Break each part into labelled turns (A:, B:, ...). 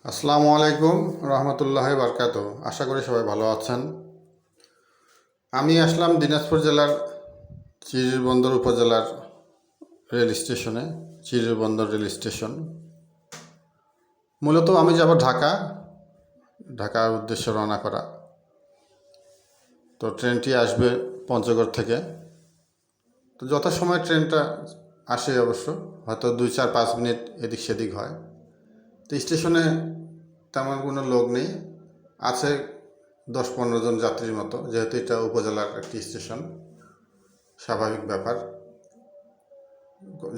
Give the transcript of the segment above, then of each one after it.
A: আসসালামু আলাইকুম রহমতুল্লাহি বারকাতুহু। আশা করি সবাই ভালো আছেন। আমি আসলাম দিনাজপুর জেলার চিরিরবন্দর উপজেলার রেল স্টেশনে। চিরিরবন্দর রেল স্টেশন মূলত আমি যাব ঢাকার উদ্দেশ্যে রওনা করা। তো ট্রেনটি আসবে পঞ্চগড় থেকে। তো যথাসময় ট্রেনটা আসে, অবশ্য হয়তো 2-4-5 মিনিট এদিক সেদিক হয়। তো স্টেশনে তেমন কোনো লোক নেই, আছে 10-15 জন যাত্রীর মতো, যেহেতু এটা উপজেলার একটি স্টেশন, স্বাভাবিক ব্যাপার,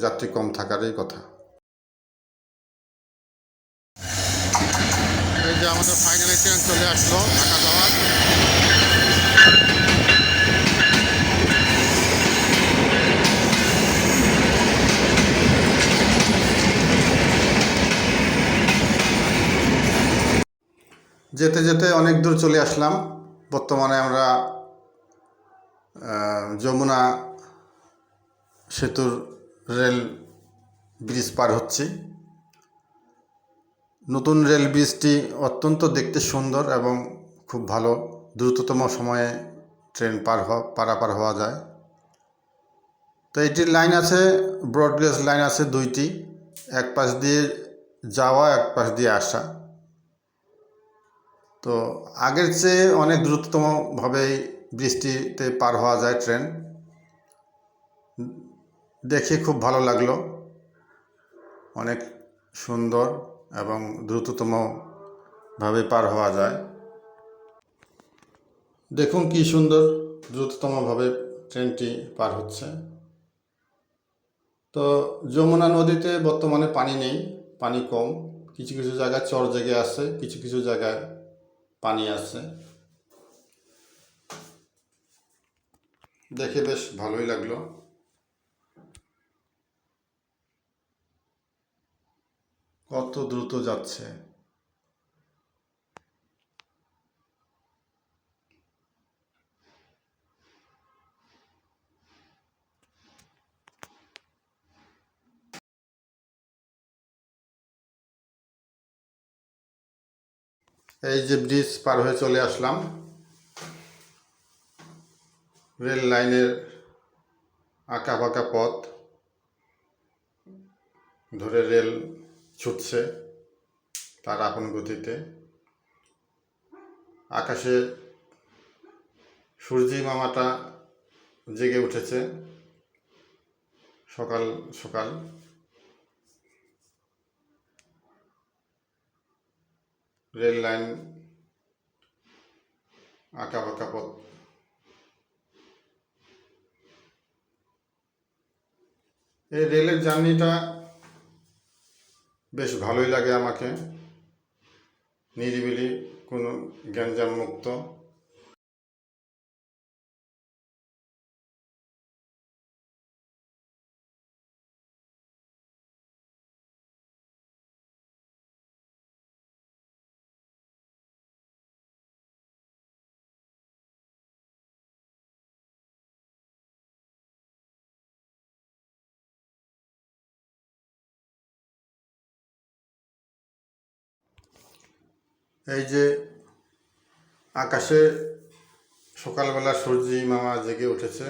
A: যাত্রী কম থাকারই কথা। এই যে আমাদের ফাইনালি ট্রেন চলে আসলো ঢাকা যাওয়ার। যেতে যেতে অনেক দূর চলে আসলাম। বর্তমানে আমরা যমুনা সেতুর রেল ব্রিজ পার হচ্ছি। নতুন রেল ব্রিজটি অত্যন্ত দেখতে সুন্দর এবং খুব ভালো। দ্রুততম সময়ে ট্রেন পারাপার হওয়া যায়। তো এটির লাইন আছে, ব্রডগেজ লাইন আছে 2টি, এক পাশ দিয়ে যাওয়া, এক পাশ দিয়ে আসা। তো আগের চেয়ে অনেক দ্রুততমভাবেই ব্রিজটিতে পার হওয়া যায় ট্রেন। দেখে খুব ভালো লাগলো, অনেক সুন্দর এবং দ্রুততমভাবে পার হওয়া যায়। দেখুন কি সুন্দর দ্রুততমভাবে ট্রেনটি পার হচ্ছে। তো যমুনা নদীতে বর্তমানে পানি নেই, পানি কম। কিছু কিছু জায়গায় চর জেগে আছে, কিছু কিছু জায়গায় পানি আছে। দেখে বেশ ভালোই লাগলো। কত দ্রুত যাচ্ছে। এই যে ব্রিজ পার হয়ে চলে আসলাম। রেল লাইনের আঁকা বাঁকা পথ ধরে রেল ছুটছে তার আপন গতিতে। আকাশে সূর্যি মামাটা জেগে উঠেছে সকাল সকাল। রেল লাইন আঁকা বাঁকা পথ। এই রেলের জার্নিটা বেশ ভালোই লাগে আমাকে, নিরিবিলি, কোনো গ্যাঞ্জাম মুক্ত। এই যে আকাশে সকালবেলা সূর্যি মামা জেগে উঠেছে,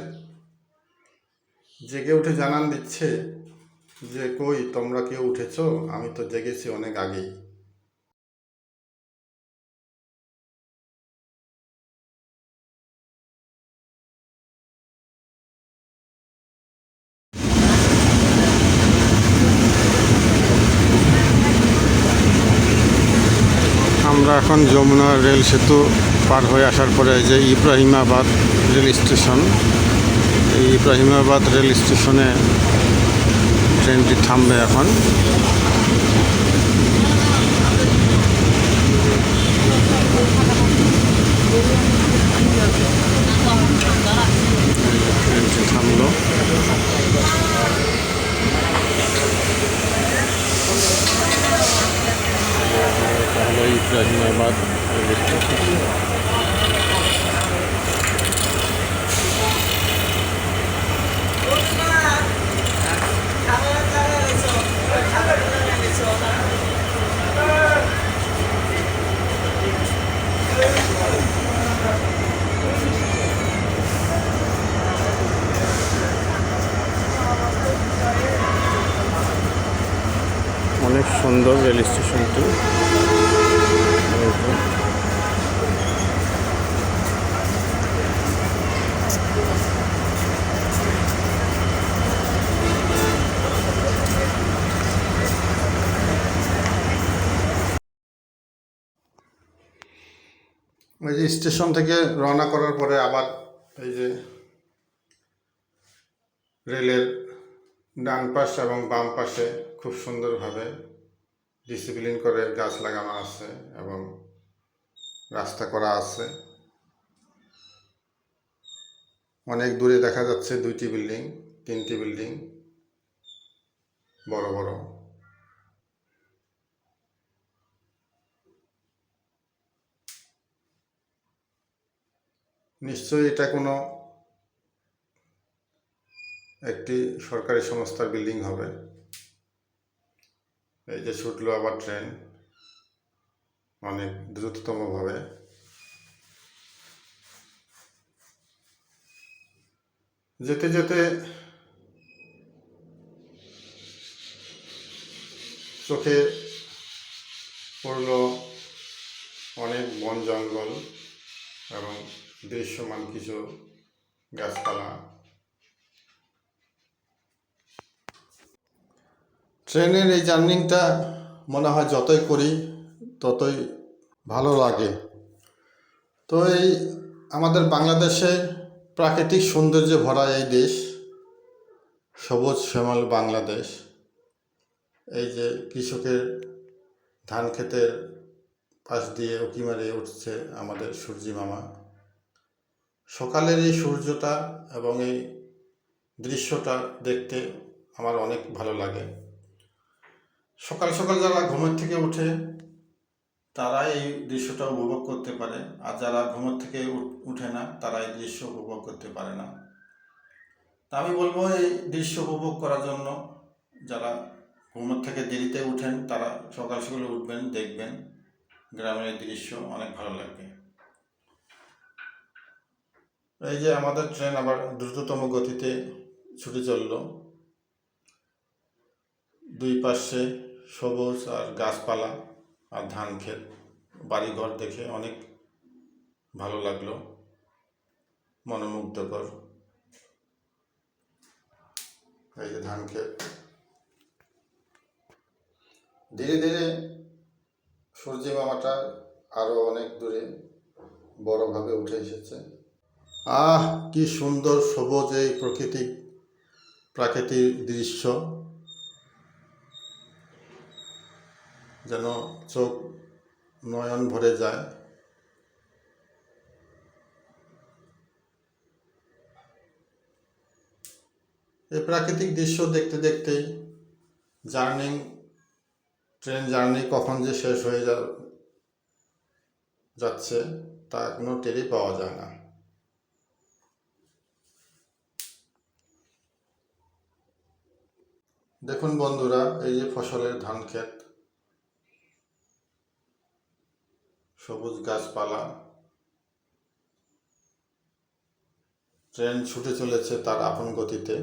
A: জেগে উঠে জানান দিচ্ছে যে কই তোমরা কেউ উঠেছো, আমি তো জেগেছি অনেক আগেই। আমরা এখন যমুনা রেল সেতু পার হয়ে আসার পরে যে ইব্রাহিমাবাদ রেল স্টেশন, এই ইব্রাহিমাবাদ রেল স্টেশনে ট্রেনটি থামবে এখন। ট্রেনটি থামলো। Ibrahimabad rail station. অনেক সুন্দর রেল স্টেশনটি। এই যে স্টেশন থেকে রওনা করার পরে আবার এই যে রেলের ডান পাশ এবং বাম পাশে খুব সুন্দরভাবে ডিসিপ্লিন করে গাছ লাগানো আছে এবং রাস্তা করা আছে। অনেক দূরে দেখা যাচ্ছে 2টি বিল্ডিং, 3টি বিল্ডিং বড় বড়। নিশ্চয়ই এটা কোনো একটি সরকারি সংস্থার বিল্ডিং হবে। এই যে ছুটলো আবার ট্রেন অনেক দ্রুততম ভাবে। যেতে যেতে চোখে পড়ল অনেক বন জঙ্গল এবং দৃশ্যমান কিছু গাছপালা। ট্রেনের এই জার্নিটা মনে হয় যতই করি ততই ভালো লাগে। তো এই আমাদের বাংলাদেশে প্রাকৃতিক সৌন্দর্যে ভরা এই দেশ, সবুজ শ্যামল বাংলাদেশ। এই যে কৃষকের ধান ক্ষেতের পাশ দিয়ে উঁকি মারে উঠছে আমাদের সূর্যি মামা। সকালের এই সূর্যটা এবং এই দৃশ্যটা দেখতে আমার অনেক ভালো লাগে। সকাল সকাল যারা ঘুমের থেকে উঠে তারা এই দৃশ্যটা উপভোগ করতে পারে, আর যারা ঘুমের থেকে উঠে না তারা এই দৃশ্য উপভোগ করতে পারে না। তা আমি বলবো এই দৃশ্য উপভোগ করার জন্য যারা ঘুমের থেকে দেরিতে উঠেন তারা সকাল সকালে উঠবেন, দেখবেন গ্রামের এই দৃশ্য অনেক ভালো লাগবে। এই যে আমাদের ট্রেন আবার দ্রুততম গতিতে ছুটে চলল। দুই পাশে সবুজ আর গাছপালা আর ধান ক্ষেত, বাড়িঘর দেখে অনেক ভালো লাগলো, মনোমুগ্ধকর। এই যে ধান ক্ষেত, ধীরে ধীরে সূর্যি মামাটা আরো অনেক দূরে বড়ভাবে উঠে এসেছে। কি সুন্দর সবুজ এই প্রাকৃতিক দৃশ্য, যেন চোখ নয়ন ভরে যায়। এই প্রাকৃতিক দৃশ্য দেখতে দেখতেই ট্রেন জার্নি কখন যে শেষ হয়ে যাচ্ছে তা কোনো টেরই পাওয়া যায় না। দেখুন বন্ধুরা, এই যে ফসলের ধান ক্ষেত, সবুজ গাছপালা, ট্রেন ছুটে চলেছে তার আপন গতিতে।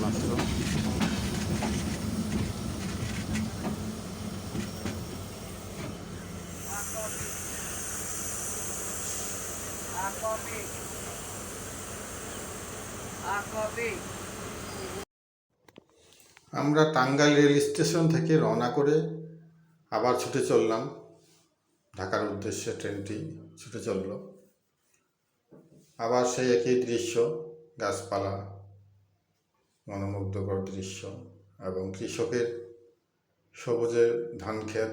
A: মাত্র। আমরা টাঙ্গাইল রেল স্টেশন থেকে রওনা করে আবার ছুটে চললাম ঢাকার উদ্দেশ্যে। ট্রেনটি ছুটে চলল, আবার সেই একই দৃশ্য, গাছপালা, মনোমুগ্ধকর দৃশ্য এবং কৃষকের সবুজে ধান ক্ষেত,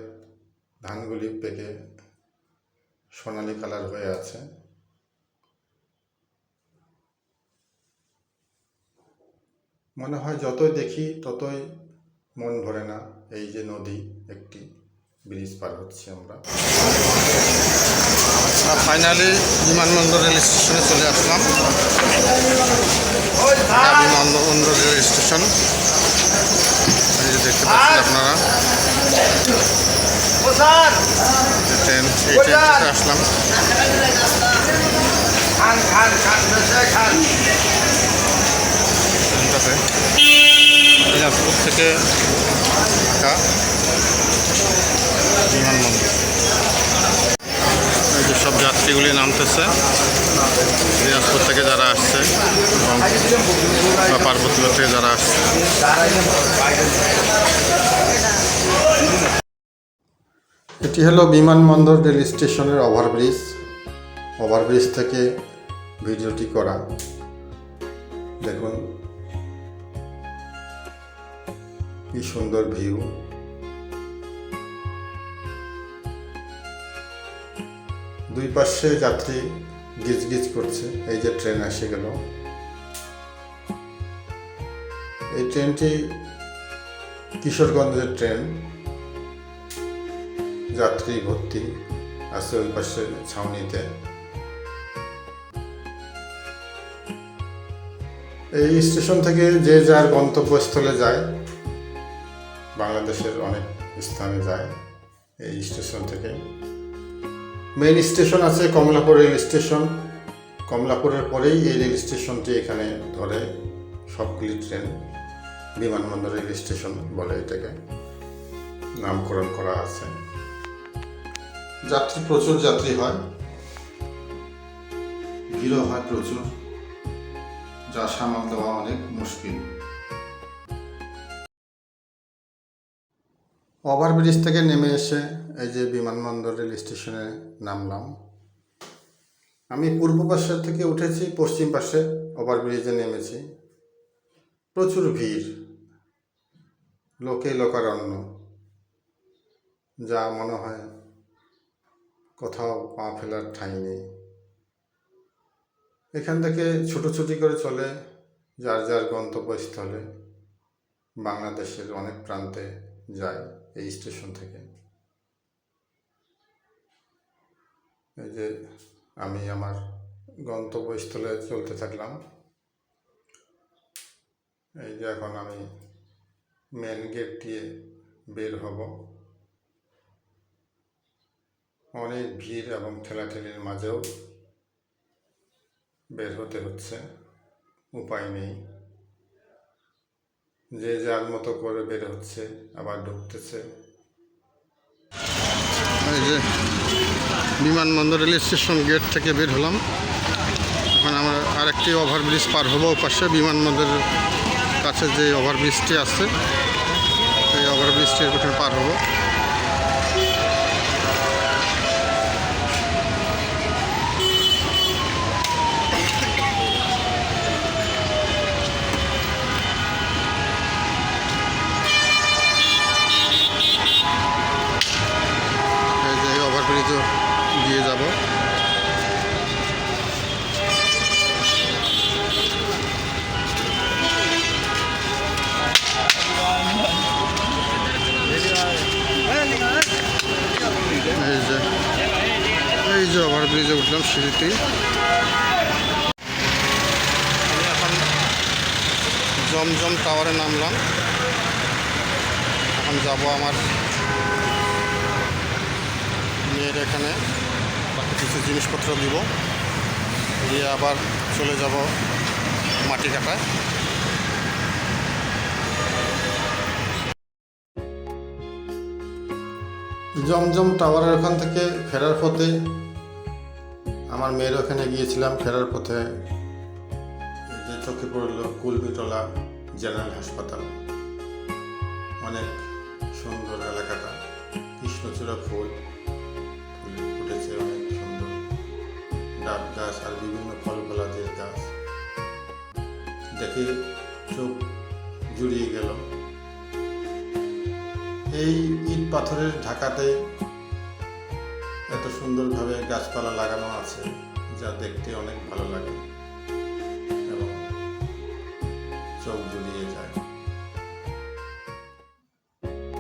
A: ধানগুলি পেকে সোনালি কালার হয়ে আছে। মনে হয় যতই দেখি ততই মন ভরে না। এই যে নদী, একটি ব্রিজ পার হচ্ছি আমরা। ফাইনালি বিমানবন্দর রেল স্টেশনে চলে আসলাম। বিমানবন্দর রেল স্টেশন এই যে দেখতে পাচ্ছেন আপনারা। ট্রেন, এই ট্রেনটিতে আসলাম। দিনাজপুর থেকে ঢাকা বিমানবন্দর। এই যে সব যাত্রীগুলি নামতেছে দিনাজপুর থেকে যারা আসছে এবং পার্বতীপুর থেকে যারা আসছে। এটি হলো বিমানবন্দর রেল স্টেশনের ওভারব্রিজ। ওভারব্রিজ থেকে ভিডিওটি করা। দেখুন কি সুন্দর ভিউ। দুই পাশে যাত্রী গিজ গিজ করছে। এই যে ট্রেন এসে গেল। এই ট্রেনটি কিশোরগঞ্জের ট্রেন। যাত্রী ভর্তি আছে ওই পাশে ছাউনিতে। এই স্টেশন থেকে যে যার গন্তব্যস্থলে যায়। বাংলাদেশের অনেক স্থানে যায় এই স্টেশন থেকে। মেইন স্টেশন আছে কমলাপুর রেল স্টেশন। কমলাপুরের পরেই এই রেল স্টেশনটি এখানে ধরে সবগুলি ট্রেন। বিমানবন্দর রেল স্টেশন বলে এটাকে, নামকরণ করা আছে। যাত্রী, প্রচুর যাত্রী হয়, ভিড়ও হয় প্রচুর, যা সামাল দেওয়া অনেক মুশকিল। ওভারব্রিজ থেকে নেমে এসে এই যে বিমানবন্দর রেল স্টেশনে নামলাম। আমি পূর্ব পাশে থেকে উঠেছি, পশ্চিম পাশে ওভারব্রিজে নেমেছি। প্রচুর ভিড়, লোকে লোকারণ্য, যা মনে হয় কোথাও পা ফেলার ঠাঁই নেই। এখান থেকে ছুটোছুটি করে চলে যার যার গন্তব্যস্থলে। বাংলাদেশের অনেক প্রান্তে যায় এই স্টেশন থেকে। এই যে আমি আমার গন্তব্যস্থলে চলতে থাকলাম। এই যে এখন আমি মেন গেট দিয়ে বের হব। অনেক ভিড় এবং ঠেলাঠেলির মাঝেও বের হতে হচ্ছে, উপায় নেই। যে যার মতো করে বের হচ্ছে, আবার ঢুকতেছে। এই যে বিমানবন্দর রেল স্টেশন গেট থেকে বের হলাম। এখন আমরা আরেকটি ওভারব্রিজ পার হবো পাশে। বিমানবন্দরের কাছে যে ওভারব্রিজটি আছে, এই ওভারব্রিজটির ওখানে পার হবো। এই যে ওভারব্রিজও দিয়ে যাব। এই যে ওভারব্রিজে উঠলাম সিঁড়িটি। আমি এখন জমজম টাওয়ারে নামলাম। এখন যাব আমার মেয়ের এখানে, বাকি কিছু জিনিসপত্র দিব, দিয়ে আবার চলে যাব মাটি কাটায়। জমজম টাওয়ারের ওখান থেকে ফেরার পথে আমার মেয়ের ওখানে গিয়েছিলাম। ফেরার পথে যে চোখে পড়ল কুলবিটলা জেনারেল হাসপাতাল। অনেক সুন্দর এলাকাটা, কৃষ্ণচূড়া ফুল ফুটেছে, অনেক সুন্দর ডাব গাছ আর বিভিন্ন ফল ফলাদির গাছ দেখে চোখ জুড়িয়ে গেল। এই ইট পাথরের ঢাকাতে এত সুন্দরভাবে গাছপালা লাগানো আছে যা দেখতে অনেক ভালো লাগে এবং চোখ জুড়িয়ে যায়।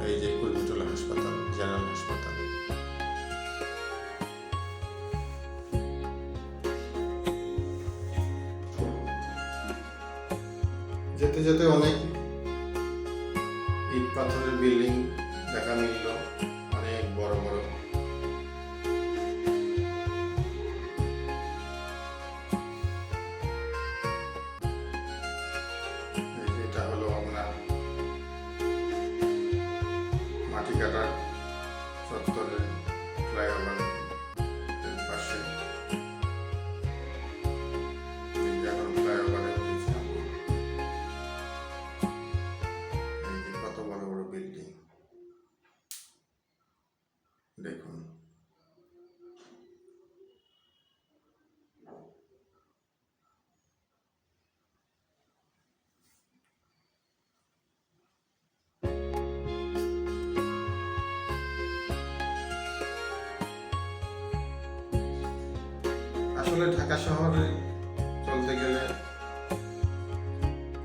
A: এই যে কুলবিটলা হাসপাতাল, জেনারেল হাসপাতাল। যেতে যেতে অনেক ইট পাথরের বিল্ডিং দেখা মিলল, অনেক বড় বড়। এটা হলো আপনার মাটিকাটা চত্বরের ফ্লাইওভার পাশে। এখন ফ্লাইওভারে উঠেছি আমি। এই যে কত বড় বড় বিল্ডিং দেখুন। আসলে ঢাকা শহরে চলতে গেলে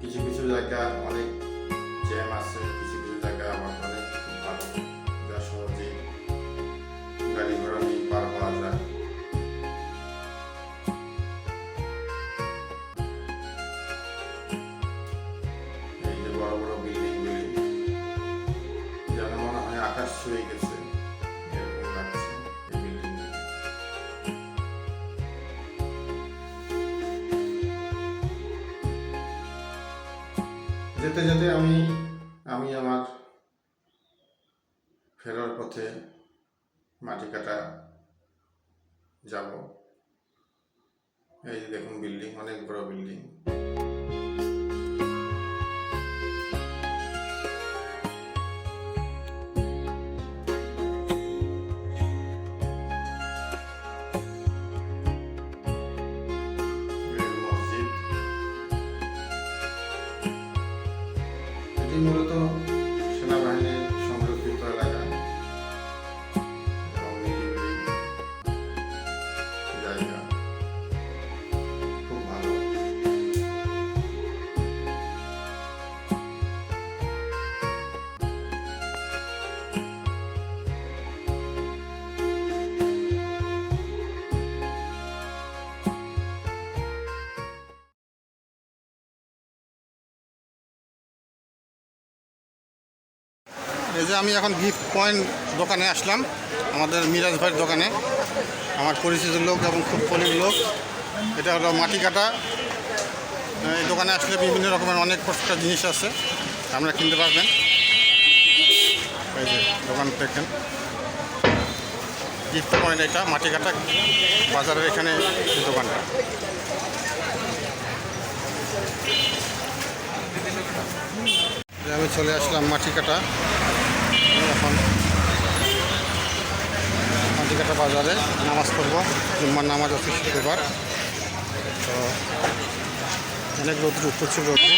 A: কিছু কিছু জায়গা অনেক জ্যাম আছে, কিছু কিছু জায়গা আবার অনেক খুব ভালো, যা সহজে গাড়ি ঘোড়া নিয়ে পার হওয়া যায়। এই যে বড় বড় বিল্ডিংগুলি যেন মনে হয় আকাশ ছুঁয়ে গেছে, এরকম লাগছে এই বিল্ডিং। যেতে যেতে আমি আমার ফেরার পথে মাটিকাটা যাব। এই যে দেখুন বিল্ডিং, অনেক বড় বিল্ডিং। মসজিদ এটি মূলত সেনাবাহিনীর সংরক্ষিত এলাকা এবং নিরিবিলি জায়গা, খুব ভালো। এই যে আমি এখন গিফট পয়েন্ট দোকানে আসলাম, আমাদের মিরাজ ভাইয়ের দোকানে। আমার পরিচিত লোক এবং খুব পরির লোক। এটা হলো মাটিকাটা। এই দোকানে আসলে বিভিন্ন রকমের অনেক প্রত্যেকটা জিনিস আছে, আপনারা কিনতে পারবেন। এই যে দোকান দেখেন, গিফট পয়েন্ট, এটা মাটিকাটা বাজারের এখানে এই দোকানটা। আমি চলে আসলাম মাটিকাটা। এখন মাটিকাটা বাজারে নামাজ পড়ব, জুম্মার নামাজ আছে শুক্রবার। তো অনেক রৌদ্র, প্রচুর রৌদ্র।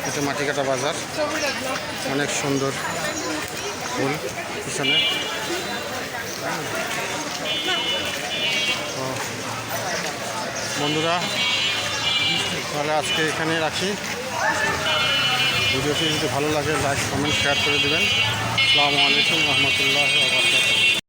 A: এটা মাটিকাটা বাজার, অনেক সুন্দর ফুল পিছনে। তো বন্ধুরা, তাহলে আজকে এখানে রাখি। ভিডিওটি যদি ভালো লাগে লাইক, কমেন্ট, শেয়ার করে দেবেন। আসসালামু আলাইকুম রহমতুল্লাহ।